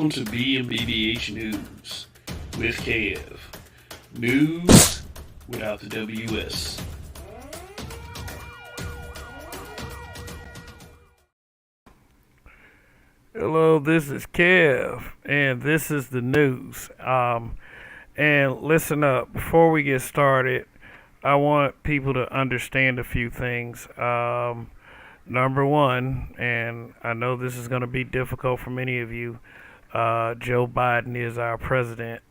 Welcome to BMBBH News with KF. News without the WS. Hello, this is Kev, and this is the news. And listen up, before we get started, I want people to understand a few things. Number one, and I know this is going to be difficult for many of you, Joe Biden is our president.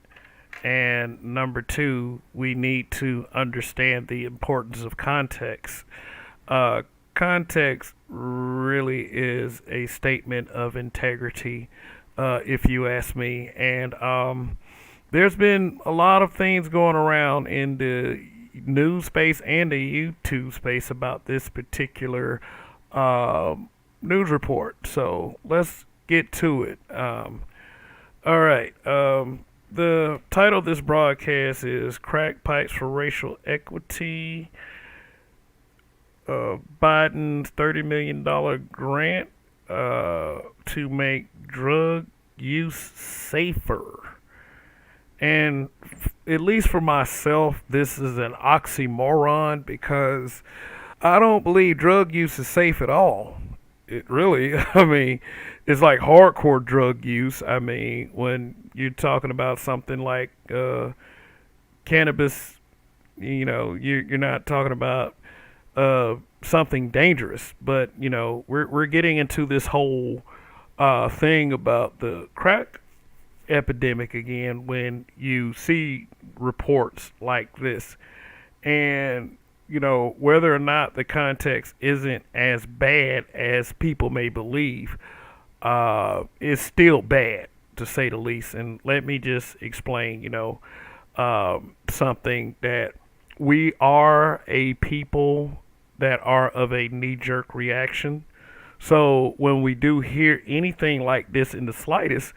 And number two, we need to understand the importance of context. Context really is a statement of integrity, if you ask me. And there's been a lot of things going around in the news space and the YouTube space about this particular news report. So let's get to it. All right. The title of this broadcast is Crack Pipes for Racial Equity. Biden's $30 million grant to make drug use safer. And at least for myself, this is an oxymoron because I don't believe drug use is safe at all. It really, I mean, it's like hardcore drug use. I mean, when you're talking about something like cannabis, you're not talking about something dangerous, but we're getting into this whole thing about the crack epidemic again when you see reports like this, and whether or not the context isn't as bad as people may believe, is still bad to say the least. And let me just explain, something that we are a people that are of a knee-jerk reaction. So when we do hear anything like this in the slightest,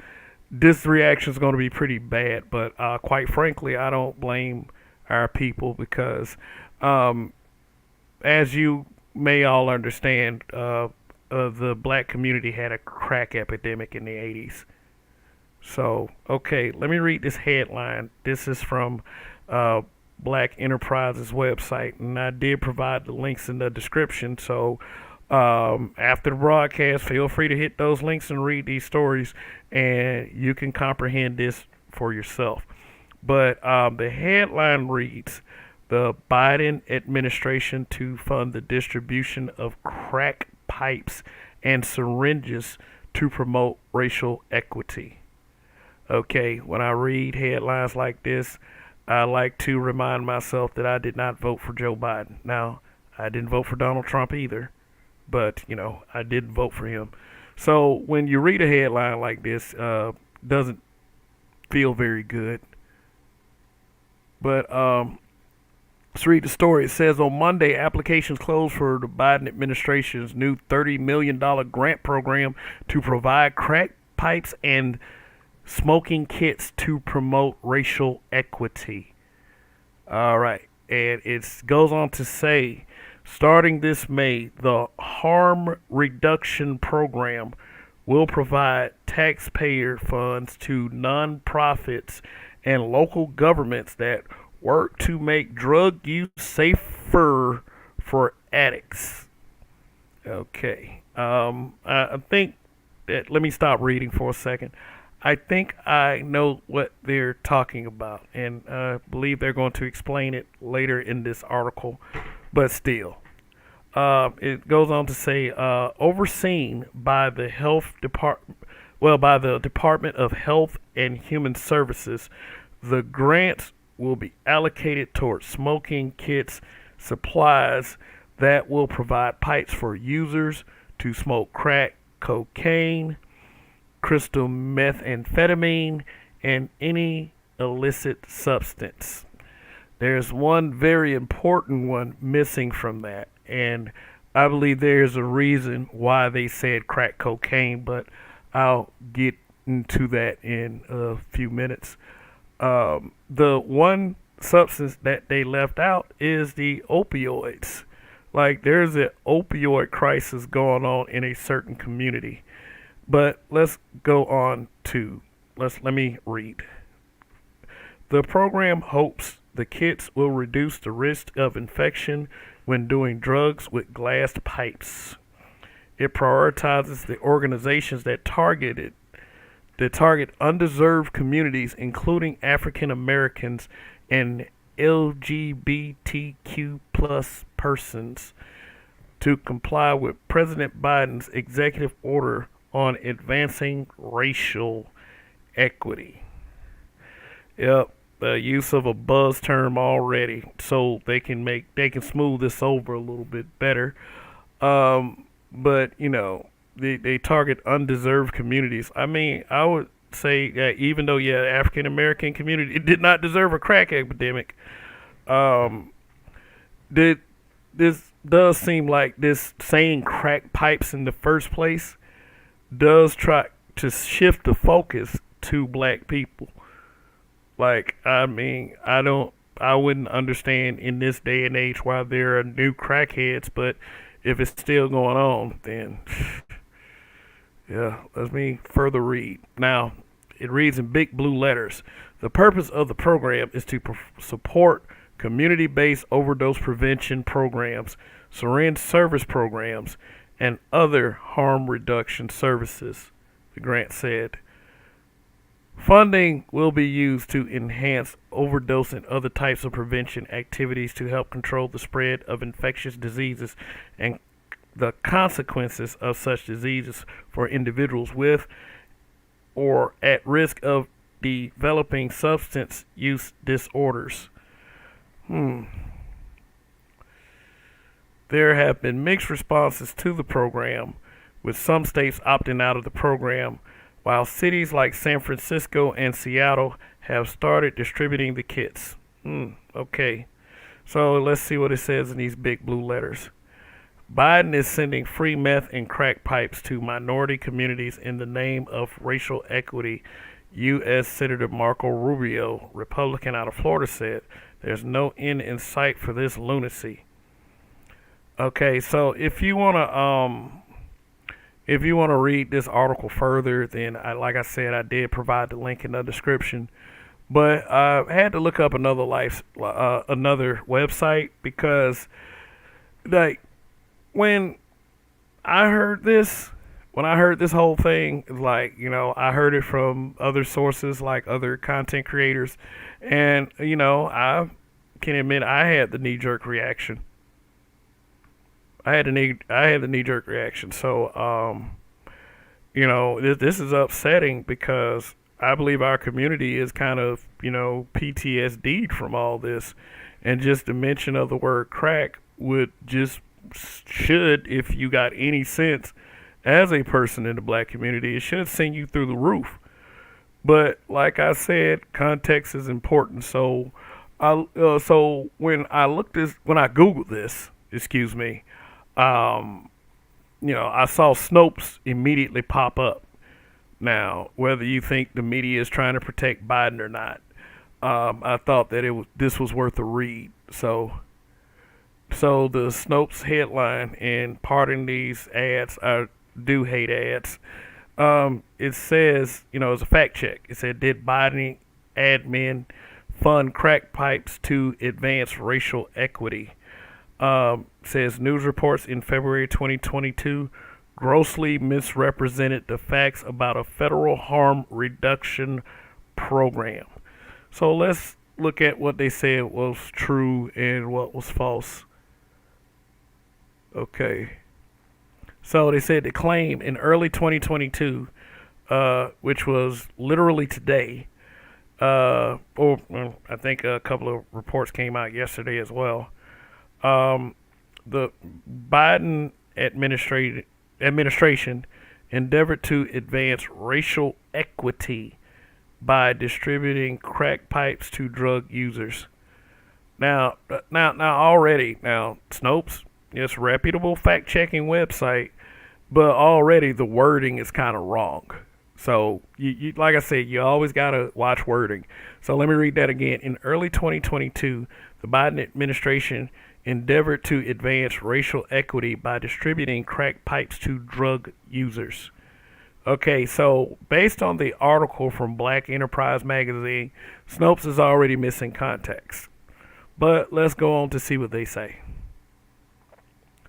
this reaction is going to be pretty bad. But quite frankly, I don't blame our people because, as you may all understand, the black community had a crack epidemic in the 80s. So, okay, let me read this headline. This is from Black Enterprise's website, and I did provide the links in the description. So after the broadcast, feel free to hit those links and read these stories, and you can comprehend this for yourself. But the headline reads, the Biden administration to fund the distribution of crack pipes and syringes to promote racial equity. Okay, when I read headlines like this, I like to remind myself that I did not vote for Joe Biden. Now, I didn't vote for Donald Trump either, but, I did vote for him. So when you read a headline like this, doesn't feel very good. But let's read the story. It says, on Monday, applications closed for the Biden administration's new $30 million grant program to provide crack pipes and smoking kits to promote racial equity. All right. And it goes on to say, starting this May, the harm reduction program will provide taxpayer funds to nonprofits and local governments that work to make drug use safer for addicts. Okay. I think that, let me stop reading for a second. I think I know what they're talking about, and I believe they're going to explain it later in this article, but still. It goes on to say, overseen by the by the Department of Health and Human Services, the grants will be allocated towards smoking kits, supplies that will provide pipes for users to smoke crack, cocaine, crystal methamphetamine, and any illicit substance. There's one very important one missing from that, and I believe there's a reason why they said crack cocaine, but I'll get into that in a few minutes. The one substance that they left out is the opioids. Like, there's an opioid crisis going on in a certain community. But let's go on to let me read. The program hopes the kits will reduce the risk of infection when doing drugs with glassed pipes. It prioritizes the organizations that target undeserved communities, including African Americans and LGBTQ plus persons, to comply with President Biden's executive order on advancing racial equity. Yep, the use of a buzz term already, so they can smooth this over a little bit better. But they target undeserved communities. I mean, I would say that even though African American community it did not deserve a crack epidemic, um, did this does seem like this saying crack pipes in the first place does try to shift the focus to black people. Like, I mean, I wouldn't understand in this day and age why there are new crackheads, but if it's still going on, then yeah, let me further read. Now, it reads in big blue letters. The purpose of the program is to support community-based overdose prevention programs, syringe service programs, and other harm reduction services, the grant said. Funding will be used to enhance overdose and other types of prevention activities to help control the spread of infectious diseases and the consequences of such diseases for individuals with or at risk of developing substance use disorders. There have been mixed responses to the program, with some states opting out of the program, while cities like San Francisco and Seattle have started distributing the kits. Okay. So let's see what it says in these big blue letters. Biden is sending free meth and crack pipes to minority communities in the name of racial equity, U.S. Senator Marco Rubio, Republican out of Florida, said. There's no end in sight for this lunacy. Okay, so if you wanna read this article further, then like I said, I did provide the link in the description. But I had to look up another website because, like, when I heard this whole thing, like, I heard it from other sources, like other content creators, and I can admit I had the knee-jerk reaction. I had the knee-jerk reaction. So, this is upsetting because I believe our community is kind of, PTSD'd from all this, and just the mention of the word crack should, if you got any sense as a person in the black community, it should send you through the roof. But like I said, context is important. So, when I Googled this, excuse me, I saw Snopes immediately pop up. Now, whether you think the media is trying to protect Biden or not, I thought that this was worth a read. So the Snopes headline, and pardon these ads, I do hate ads. It says, it's a fact check. It said, did Biden admin fund crack pipes to advance racial equity? Says news reports in February 2022 grossly misrepresented the facts about a federal harm reduction program. So let's look at what they said was true and what was false. Okay. So they said the claim in early 2022, which was literally today, I think a couple of reports came out yesterday as well. The Biden administration endeavored to advance racial equity by distributing crack pipes to drug users. Now, Snopes, it's a reputable fact-checking website, but already the wording is kind of wrong. So, you like I said, you always got to watch wording. So let me read that again. In early 2022, the Biden administration endeavored to advance racial equity by distributing crack pipes to drug users. Okay, so based on the article from Black Enterprise magazine, Snopes is already missing context. But let's go on to see what they say.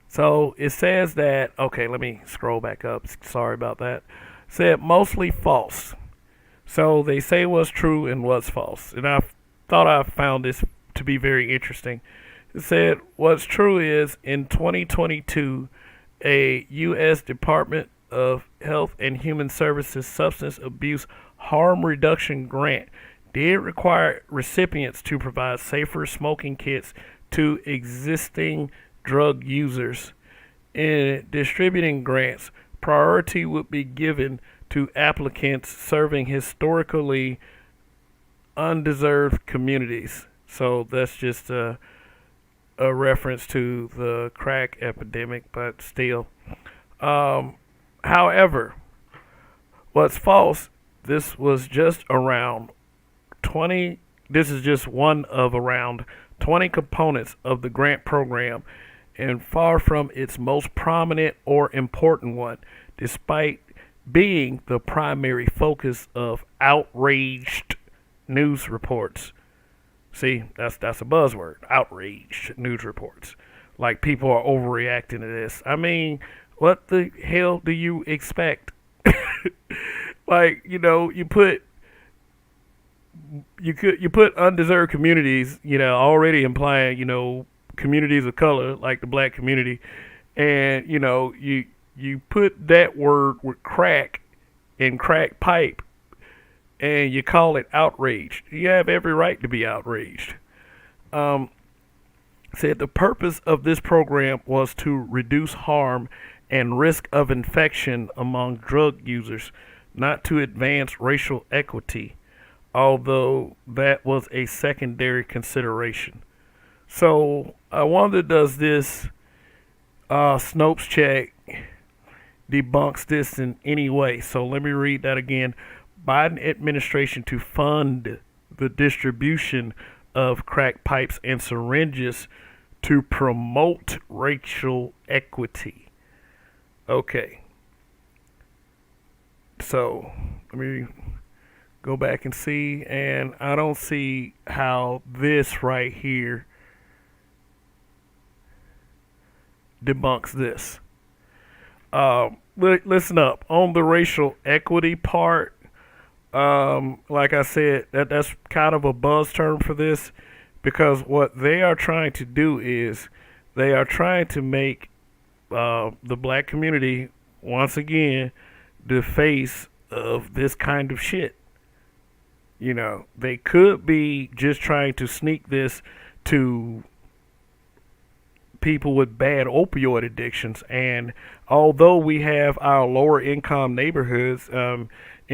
So it says that, okay, let me scroll back up. Sorry about that. Said mostly false. So they say what's true and what's false. And I thought I found this to be very interesting. It said what's true is in 2022, a U.S. Department of Health and Human Services Substance Abuse Harm Reduction Grant did require recipients to provide safer smoking kits to existing drug users. In distributing grants, priority would be given to applicants serving historically undeserved communities. So that's just a reference to the crack epidemic, but still. However, what's false, this was just around 20, this is just one of around 20 components of the grant program and far from its most prominent or important one, despite being the primary focus of outraged news reports. See, that's a buzzword, outraged news reports. Like people are overreacting to this. I mean, what the hell do you expect? Like, you put undeserved communities, already implying, communities of color like the black community, and you put that word with crack and crack pipe, and you call it outraged. You have every right to be outraged. Said the purpose of this program was to reduce harm and risk of infection among drug users, not to advance racial equity, although that was a secondary consideration. So I wonder, does this Snopes check debunks this in any way? So let me read that again. Biden administration to fund the distribution of crack pipes and syringes to promote racial equity. Okay. So let me go back and see, and I don't see how this right here debunks this. Listen up on the racial equity part. Like I said, that's kind of a buzz term for this, because what they are trying to do is they are trying to make the black community once again the face of this kind of shit. They could be just trying to sneak this to people with bad opioid addictions, and although we have our lower income neighborhoods in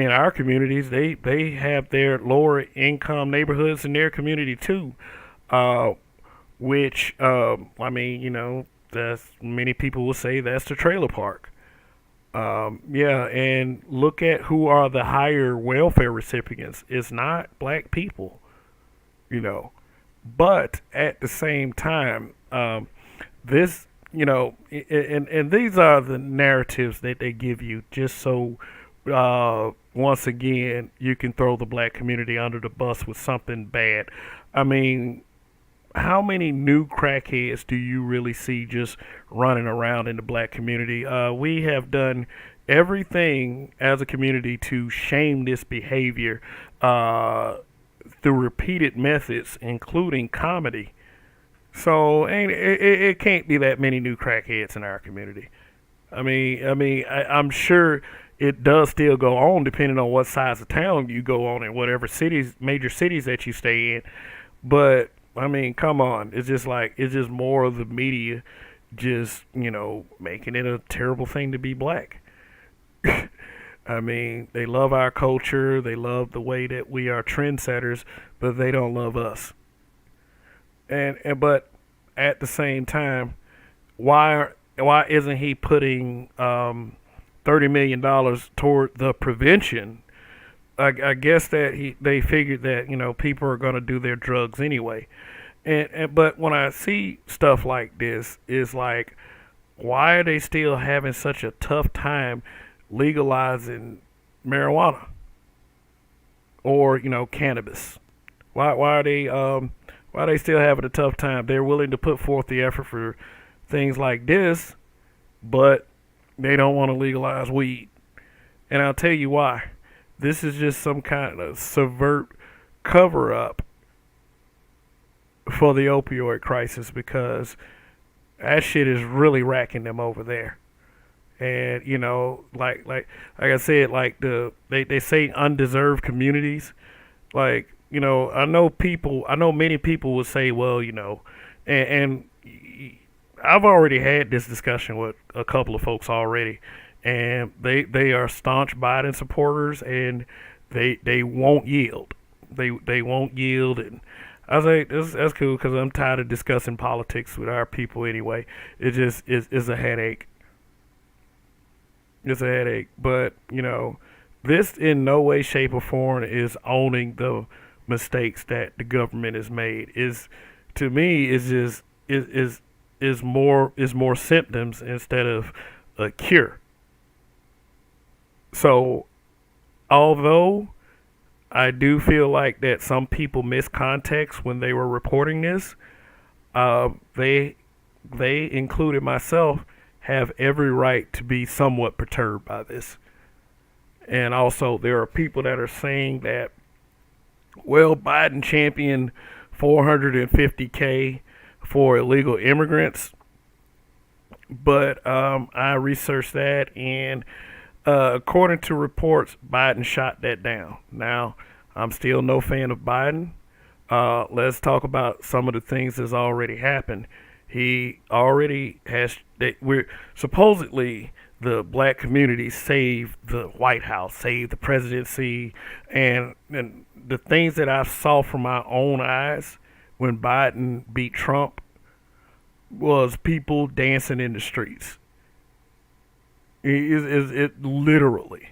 our communities, they have their lower income neighborhoods in their community too, which I mean, that's, many people will say that's the trailer park. Yeah, and look at who are the higher welfare recipients. It's not black people, but at the same time, this, and these are the narratives that they give you just so once again you can throw the black community under the bus with something bad. I mean, how many new crackheads do you really see just running around in the black community? We have done everything as a community to shame this behavior through repeated methods, including comedy. So it can't be that many new crackheads in our community. I'm sure it does still go on, depending on what size of town you go on and whatever major cities that you stay in. But I mean, come on. It's just more of the media just, making it a terrible thing to be black. I mean, they love our culture. They love the way that we are trendsetters, but they don't love us. But at the same time, why isn't he putting $30 million toward the prevention? I guess that they figured that people are going to do their drugs anyway, but when I see stuff like this, it's like, why are they still having such a tough time legalizing marijuana or cannabis? Why are they still having a tough time? They're willing to put forth the effort for things like this, but they don't want to legalize weed. And I'll tell you why. This is just some kind of subvert cover up for the opioid crisis, because that shit is really racking them over there. And like I said, like they say undeserved communities. Like I know many people would say, well, and I've already had this discussion with a couple of folks already, and they are staunch Biden supporters, and they won't yield. They won't yield, and I was like, that's cool, because I'm tired of discussing politics with our people anyway. It just is a headache. It's a headache, but this in no way, shape, or form is owning the mistakes that the government has made. Is to me is just is more symptoms instead of a cure. So, although I do feel like that some people missed context when they were reporting this, they included myself, have every right to be somewhat perturbed by this. And also, there are people that are saying that, well, Biden championed 450K for illegal immigrants. But I researched that, and according to reports, Biden shot that down. Now, I'm still no fan of Biden. Let's talk about some of the things that's already happened. He already has. We're supposedly, the black community saved the White House, saved the presidency, and the things that I saw from my own eyes when Biden beat Trump was people dancing in the streets. It literally,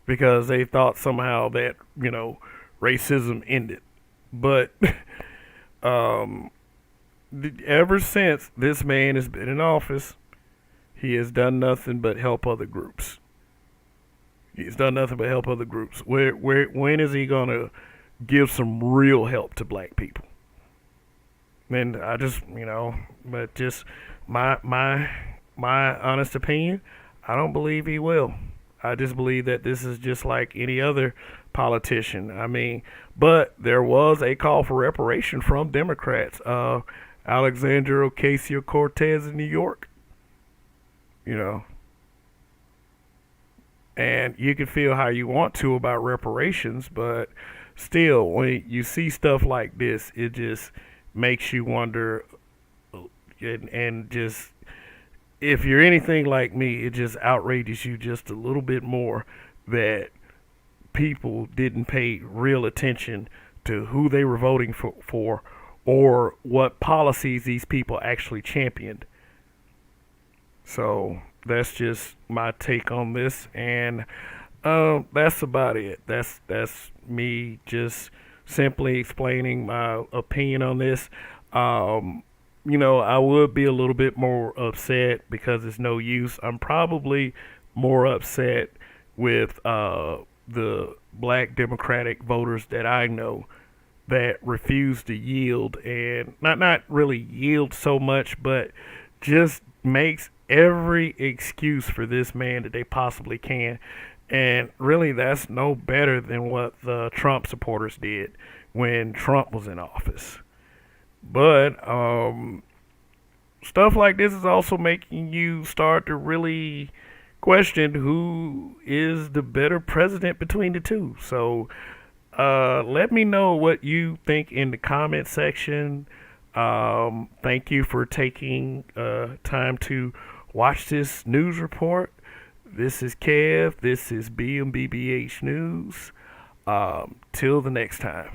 because they thought somehow that racism ended, but ever since this man has been in office, he has done nothing but help other groups. He's done nothing but help other groups. When is he gonna give some real help to black people? And I just, but just my honest opinion, I don't believe he will. I just believe that this is just like any other politician. I mean, but there was a call for reparation from Democrats. Alexandria Ocasio-Cortez in New York. And you can feel how you want to about reparations, but still, when you see stuff like this, it just makes you wonder, and just, if you're anything like me, it just outrages you just a little bit more that people didn't pay real attention to who they were voting for or what policies these people actually championed. So that's just my take on this, and that's about it. That's me just simply explaining my opinion on this. I would be a little bit more upset because it's no use. I'm probably more upset with the black Democratic voters that I know that refuse to yield, and not really yield so much, but just makes every excuse for this man that they possibly can. And really, that's no better than what the Trump supporters did when Trump was in office. But stuff like this is also making you start to really question who is the better president between the two. So let me know what you think in the comment section. Thank you for taking time to watch this news report. This is Kev. This is BMBBH News. Till the next time.